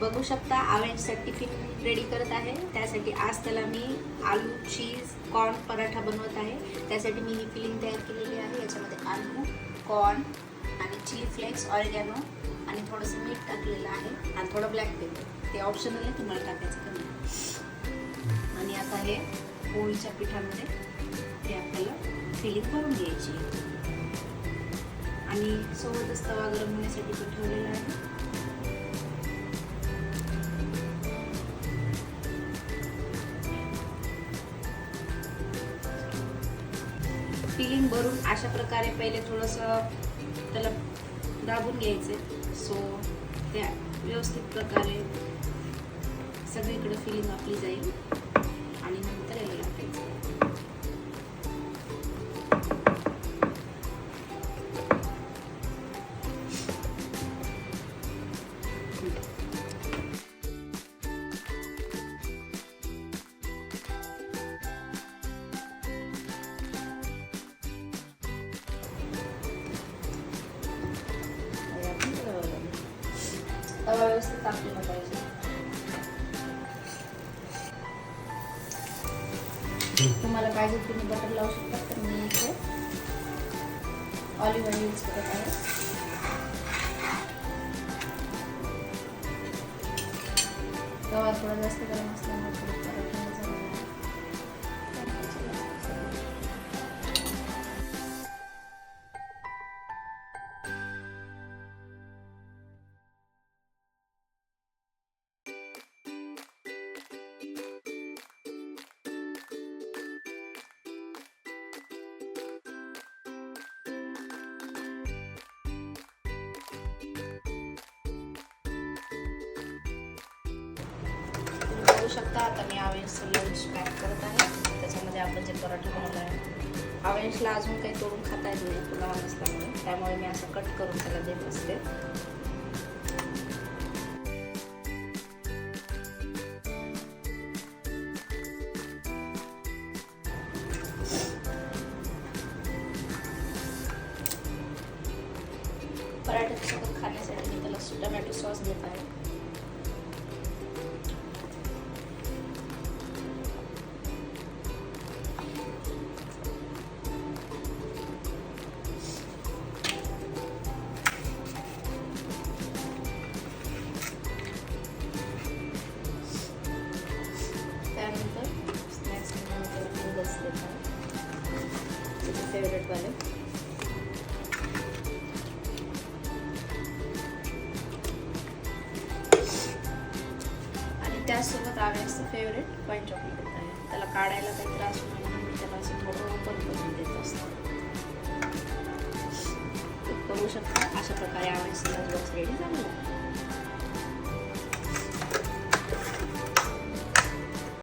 बघू शकता आवेंजचा tiffin ready करत आहे. त्यासाठी आज त्याला मी आलू चीज कॉर्न पराठा बनवत आहे. त्यासाठी मी ही फिलिंग तयार केलेली आहे. याच्यामध्ये आलू, कॉर्न आणि चिली फ्लेक्स, ऑरिगॅनो आणि थोडंसं मीठ टाकलेलं आहे आणि थोडं ब्लॅक पेपर. ते ऑप्शनल आहे, तुम्हाला टाकायचं का नाही. आणि आता हे पोळीच्या पिठामध्ये ते आपल्याला फिलिंग करून घ्यायची आणि सोबतच तवा गरम होण्यासाठी तो ठेवलेला आहे. फिलिंग भरून अशा प्रकारे पहिले थोडंसं त्याला दाबून घ्यायचं. सो त्या व्यवस्थित प्रकारे सगळीकडे फिलिंग आपली जाईल आणि नंतर याला टाकायचं. तवा व्यवस्थित तापलेला पाहिजे. तुम्हाला पाहिजे तुम्ही बटर लावू शकता, तर मी इथे ऑलिव्ह ऑइल यूज करत आहे. तवा थोडा जास्त गरम असल्यामुळे बघू शकता. आता मी आवेंजचं लंच पॅक करत आहे. त्याच्यामध्ये आपण जे पराठा बनवला आहे, आवेंजला अजून काही तोडून खाता येत नाही, तुला लहान असल्यामुळे, त्यामुळे मी असं कट करून त्याला देत असते. पराठ्यासोबत खाण्यासाठी मी त्याला टोमॅटो सॉस देत आहे. त्यानंतर स्नॅक्स नूडल्स देत आहे, फेवरेट वाले. आणि त्याचसोबत आवेंजचं फेवरेट वाईन चॉकलेट देत आहे. त्याला काढायला काही त्रास होणार म्हणून मी त्याला असं थोडं ओपन करून देत असतो. बघू शकता अशा प्रकारे आवेंजचं लंच बॉक्स रेडी झालेलं आहे.